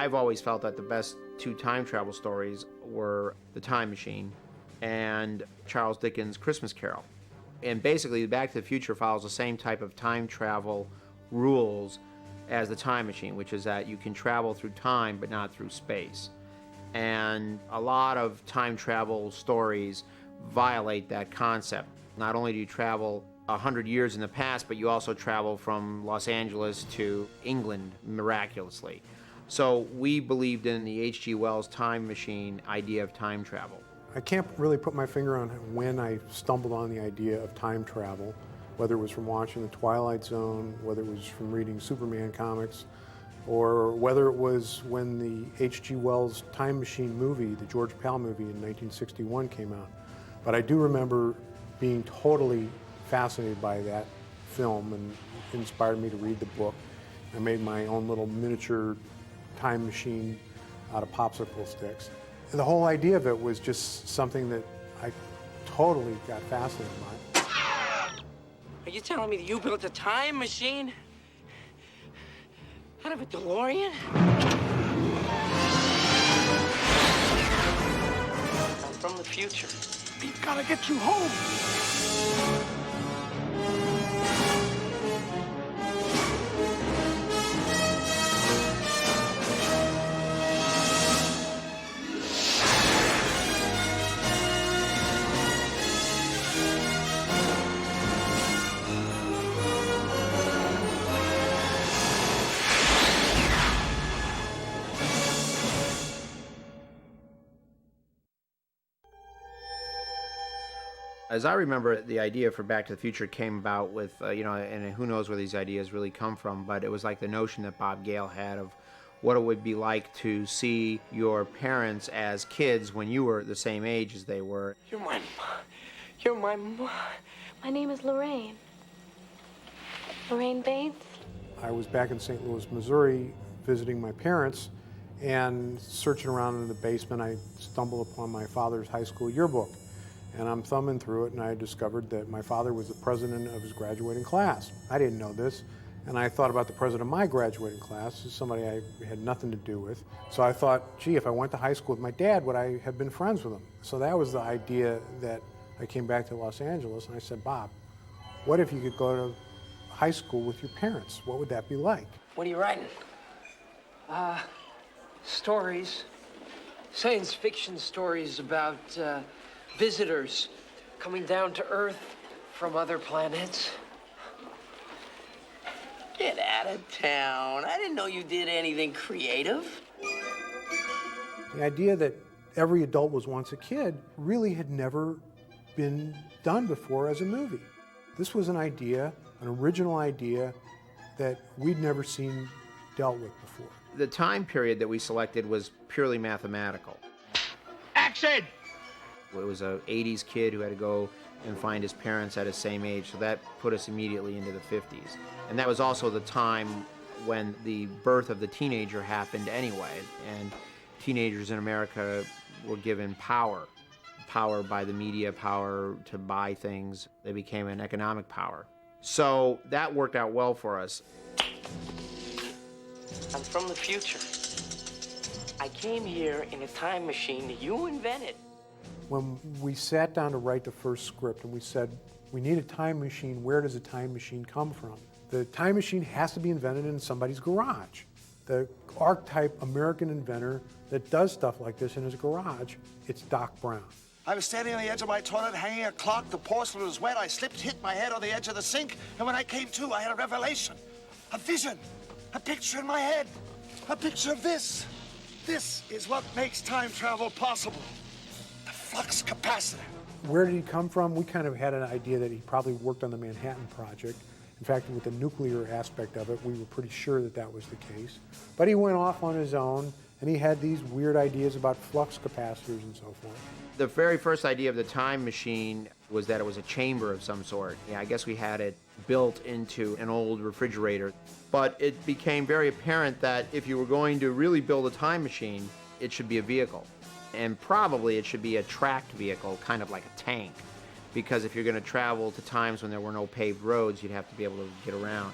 I've always felt that the best two time travel stories were The Time Machine and Charles Dickens' Christmas Carol. And basically, Back to the Future follows the same type of time travel rules as The Time Machine, which is that you can travel through time but not through space. And a lot of time travel stories violate that concept. Not only do you travel 100 years in the past, but you also travel from Los Angeles to England miraculously. So we believed in the H.G. Wells Time Machine idea of time travel. I can't really put my finger on when I stumbled on the idea of time travel, whether it was from watching The Twilight Zone, whether it was from reading Superman comics, or whether it was when the H.G. Wells Time Machine movie, the George Pal movie in 1961 came out. But I do remember being totally fascinated by that film, and it inspired me to read the book. I made my own little miniature time machine out of popsicle sticks. And the whole idea of it was just something that I totally got fascinated by. Are you telling me that you built a time machine out of a DeLorean? I'm from the future. We've got to get you home. As I remember, the idea for Back to the Future came about with, and who knows where these ideas really come from, but it was like the notion that Bob Gale had of what it would be like to see your parents as kids when you were the same age as they were. You're my mom. My name is Lorraine. Lorraine Bates. I was back in St. Louis, Missouri, visiting my parents, and searching around in the basement, I stumbled upon my father's high school yearbook. And I'm thumbing through it, and I discovered that my father was the president of his graduating class. I didn't know this, and I thought about the president of my graduating class as somebody I had nothing to do with. So I thought, gee, if I went to high school with my dad, would I have been friends with him? So that was the idea that I came back to Los Angeles, and I said, Bob, what if you could go to high school with your parents? What would that be like? What are you writing? Stories. Science fiction stories about, visitors coming down to Earth from other planets. Get out of town. I didn't know you did anything creative. The idea that every adult was once a kid really had never been done before as a movie. This was an idea, an original idea that we'd never seen dealt with before. The time period that we selected was purely mathematical. Action! It was an 80s kid who had to go and find his parents at his same age, so that put us immediately into the 50s. And that was also the time when the birth of the teenager happened anyway, and teenagers in America were given power by the media, power to buy things. They became an economic power. So that worked out well for us. I'm from the future. I came here in a time machine that you invented. When we sat down to write the first script and we said, we need a time machine, where does a time machine come from? The time machine has to be invented in somebody's garage. The archetype American inventor that does stuff like this in his garage, it's Doc Brown. I was standing on the edge of my toilet, hanging a clock. The porcelain was wet. I slipped, hit my head on the edge of the sink, and when I came to, I had a revelation, a vision, a picture in my head, a picture of this. This is what makes time travel possible. The flux capacitor. Where did he come from? We kind of had an idea that he probably worked on the Manhattan Project. In fact, with the nuclear aspect of it, we were pretty sure that that was the case. But he went off on his own, and he had these weird ideas about flux capacitors and so forth. The very first idea of the time machine was that it was a chamber of some sort. Yeah, I guess we had it built into an old refrigerator. But it became very apparent that if you were going to really build a time machine, it should be a vehicle. And probably it should be a tracked vehicle, kind of like a tank. Because if you're going to travel to times when there were no paved roads, you'd have to be able to get around.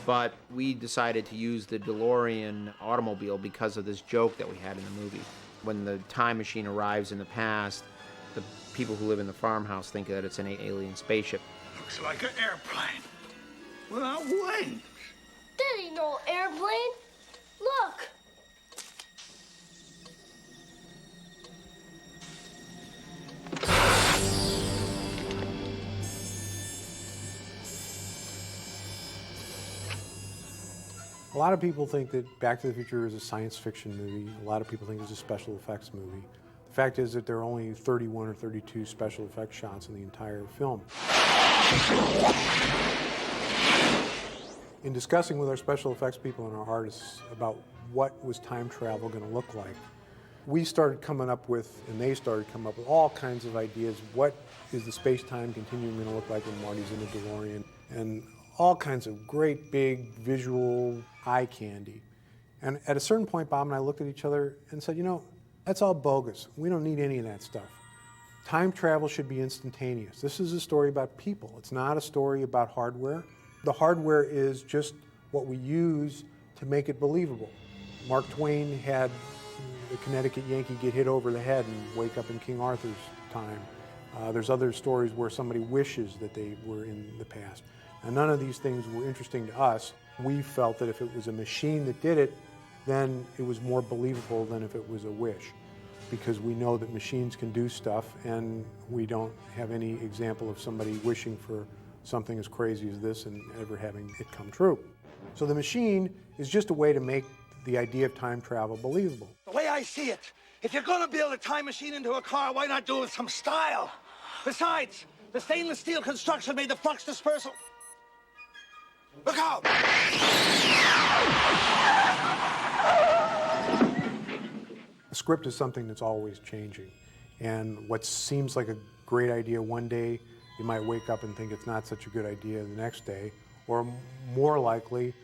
But we decided to use the DeLorean automobile because of this joke that we had in the movie. When the time machine arrives in the past, the people who live in the farmhouse think that it's an alien spaceship. Looks like an airplane without wings. That ain't no airplane. Look. A lot of people think that Back to the Future is a science fiction movie. A lot of people think it's a special effects movie. The fact is that there are only 31 or 32 special effects shots in the entire film. In discussing with our special effects people and our artists about what was time travel going to look like, we started coming up with, and they started coming up with all kinds of ideas. What is the space-time continuum going to look like when Marty's in the DeLorean? And all kinds of great big visual eye candy. And at a certain point, Bob and I looked at each other and said, you know, that's all bogus. We don't need any of that stuff. Time travel should be instantaneous. This is a story about people. It's not a story about hardware. The hardware is just what we use to make it believable. Mark Twain had the Connecticut Yankee get hit over the head and wake up in King Arthur's time. There's other stories where somebody wishes that they were in the past. And none of these things were interesting to us. We felt that if it was a machine that did it, then it was more believable than if it was a wish, because we know that machines can do stuff, and we don't have any example of somebody wishing for something as crazy as this and ever having it come true. So the machine is just a way to make the idea of time travel believable. The way I see it, if you're gonna build a time machine into a car, why not do it with some style? Besides, the stainless steel construction made the flux dispersal. Look out! A script is something that's always changing. And what seems like a great idea one day, you might wake up and think it's not such a good idea the next day. Or more likely,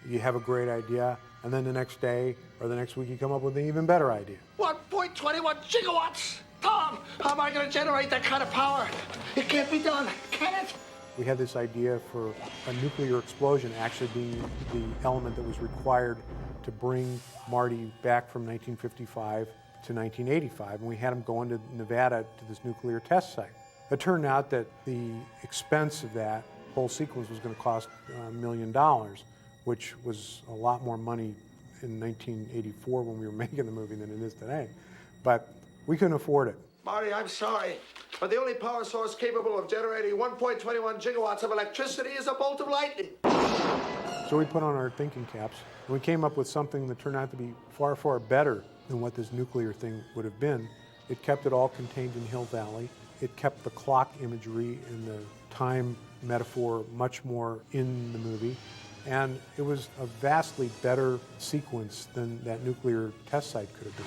you have a great idea, and then the next day or the next week you come up with an even better idea. 1.21 gigawatts! Tom, how am I gonna generate that kind of power? It can't be done, can it? We had this idea for a nuclear explosion actually being the element that was required to bring Marty back from 1955 to 1985, and we had him go into Nevada to this nuclear test site. It turned out that the expense of that whole sequence was going to cost $1 million, which was a lot more money in 1984 when we were making the movie than it is today. But we couldn't afford it. Marty, I'm sorry, but the only power source capable of generating 1.21 gigawatts of electricity is a bolt of lightning. So we put on our thinking caps, and we came up with something that turned out to be far, far better than what this nuclear thing would have been. It kept it all contained in Hill Valley. It kept the clock imagery and the time metaphor much more in the movie. And it was a vastly better sequence than that nuclear test site could have been.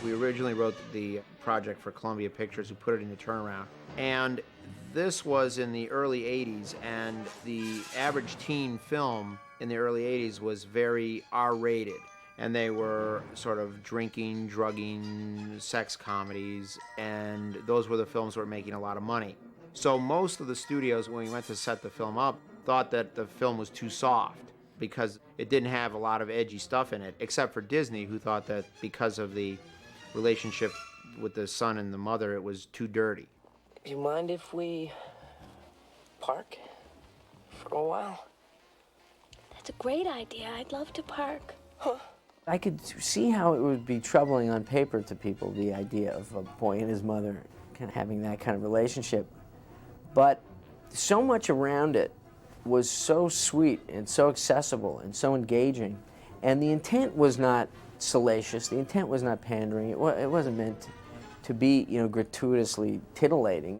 We originally wrote the project for Columbia Pictures, who put it into turnaround. And this was in the early 80s, and the average teen film in the early 80s was very R-rated. And they were sort of drinking, drugging, sex comedies, and those were the films that were making a lot of money. So most of the studios, when we went to set the film up, thought that the film was too soft because it didn't have a lot of edgy stuff in it, except for Disney, who thought that because of the relationship with the son and the mother, it was too dirty. Do you mind if we park for a while? That's a great idea. I'd love to park. I could see how it would be troubling on paper to people, the idea of a boy and his mother kind of having that kind of relationship. But so much around it was so sweet and so accessible and so engaging. And the intent was not salacious. The intent was not pandering. It wasn't meant to be, gratuitously titillating.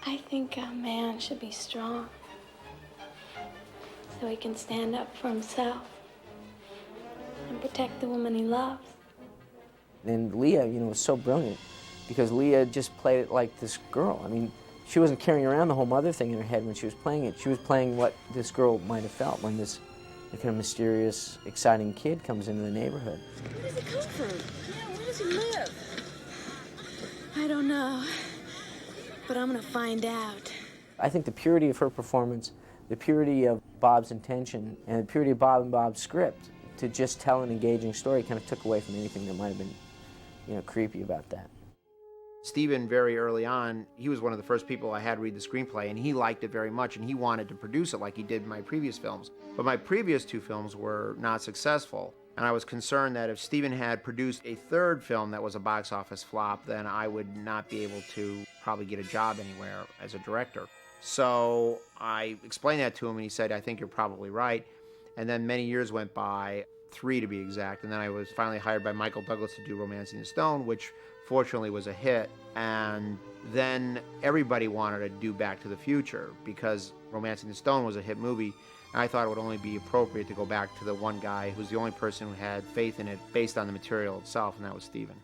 I think a man should be strong so he can stand up for himself and protect the woman he loves. And Leah, was so brilliant because Leah just played it like this girl. I mean, she wasn't carrying around the whole mother thing in her head when she was playing it. She was playing what this girl might have felt when this kind of mysterious, exciting kid comes into the neighborhood. Where does he come from? Yeah, where does he live? I don't know. but I'm gonna find out. I think the purity of her performance, the purity of Bob's intention, and the purity of Bob and Bob's script to just tell an engaging story kind of took away from anything that might have been, creepy about that. Steven, very early on, he was one of the first people I had read the screenplay, and he liked it very much, and he wanted to produce it like he did in my previous films. But my previous two films were not successful, and I was concerned that if Steven had produced a third film that was a box office flop, then I would not be able to probably get a job anywhere as a director. So I explained that to him, and he said, I think you're probably right. And then many years went by, 3 to be exact, and then I was finally hired by Michael Douglas to do Romancing the Stone, which fortunately was a hit. And then everybody wanted to do Back to the Future because Romancing the Stone was a hit movie. And I thought it would only be appropriate to go back to the one guy who's the only person who had faith in it based on the material itself, and that was Steven.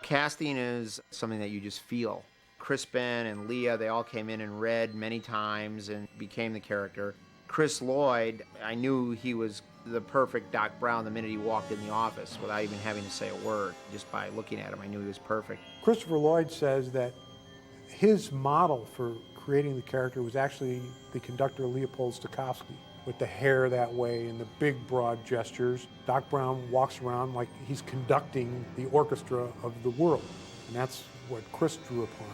Casting is something that you just feel. Crispin and Leah, they all came in and read many times and became the character. Chris Lloyd, I knew he was the perfect Doc Brown the minute he walked in the office without even having to say a word. Just by looking at him, I knew he was perfect. Christopher Lloyd says that his model for creating the character was actually the conductor Leopold Stokowski, with the hair that way and the big broad gestures. Doc Brown walks around like he's conducting the orchestra of the world, and that's what Chris drew upon.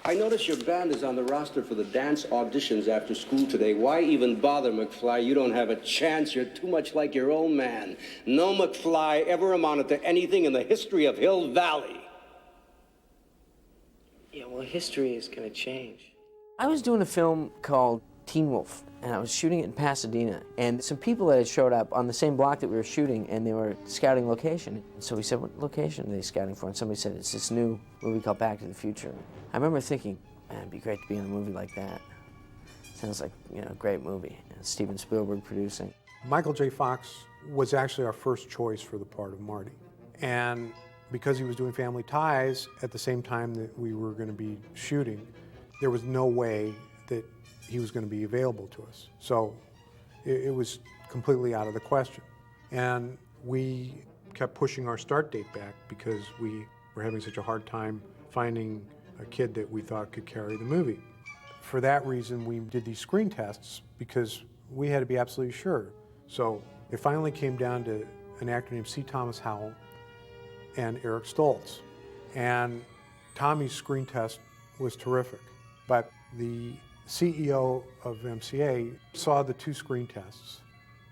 I notice your band is on the roster for the dance auditions after school today. Why even bother, McFly? You don't have a chance. You're too much like your old man. No McFly ever amounted to anything in the history of Hill Valley. Yeah, well, history is gonna change. I was doing a film called Teen Wolf, and I was shooting it in Pasadena. And some people that had showed up on the same block that we were shooting, and they were scouting location. So we said, what location are they scouting for? And somebody said, it's this new movie called Back to the Future. I remember thinking, man, it'd be great to be in a movie like that. Sounds like, a great movie. And Steven Spielberg producing. Michael J. Fox was actually our first choice for the part of Marty. And because he was doing Family Ties at the same time that we were going to be shooting, there was no way that he was going to be available to us. So it was completely out of the question. And we kept pushing our start date back because we were having such a hard time finding a kid that we thought could carry the movie. For that reason, we did these screen tests because we had to be absolutely sure. So it finally came down to an actor named C. Thomas Howell and Eric Stoltz. And Tommy's screen test was terrific, but the CEO of MCA saw the 2 screen tests,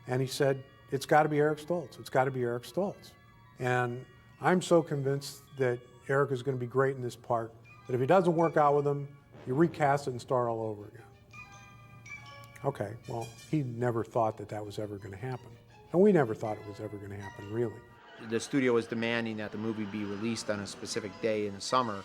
and he said, it's got to be Eric Stoltz. It's got to be Eric Stoltz. And I'm so convinced that Eric is going to be great in this part that if it doesn't work out with him, you recast it and start all over again. Okay, well, he never thought that that was ever going to happen. And we never thought it was ever going to happen, really. The studio was demanding that the movie be released on a specific day in the summer.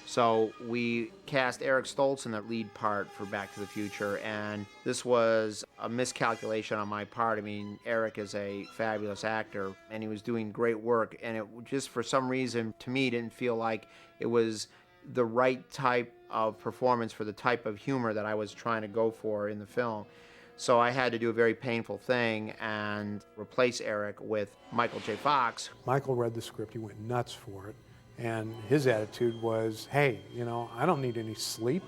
So we cast Eric Stoltz in the lead part for Back to the Future, and this was a miscalculation on my part. I mean, Eric is a fabulous actor, and he was doing great work, and it just, for some reason, to me, didn't feel like it was the right type of performance for the type of humor that I was trying to go for in the film. So I had to do a very painful thing and replace Eric with Michael J. Fox. Michael read the script, he went nuts for it. And his attitude was, hey, I don't need any sleep.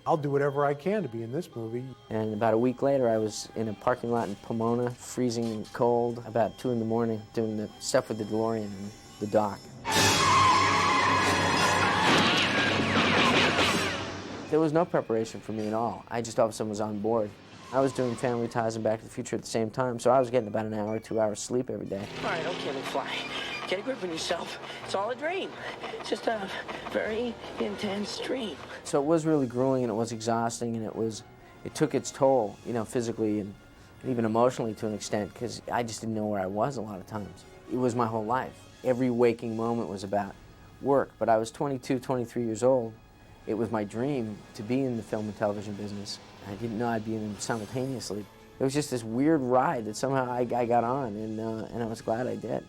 I'll do whatever I can to be in this movie. And about a week later, I was in a parking lot in Pomona, freezing cold, about 2 in the morning, doing the stuff with the DeLorean and the dock. There was no preparation for me at all. I just all of a sudden was on board. I was doing Family Ties and Back to the Future at the same time, so I was getting about an hour, 2 hours sleep every day. All right, okay, McFly. Get a grip on yourself. It's all a dream. It's just a very intense dream. So it was really grueling, and it was exhausting, and it took its toll, physically and even emotionally to an extent, because I just didn't know where I was a lot of times. It was my whole life. Every waking moment was about work, but I was 22, 23 years old. It was my dream to be in the film and television business. I didn't know I'd be in them simultaneously. It was just this weird ride that somehow I got on, and I was glad I did.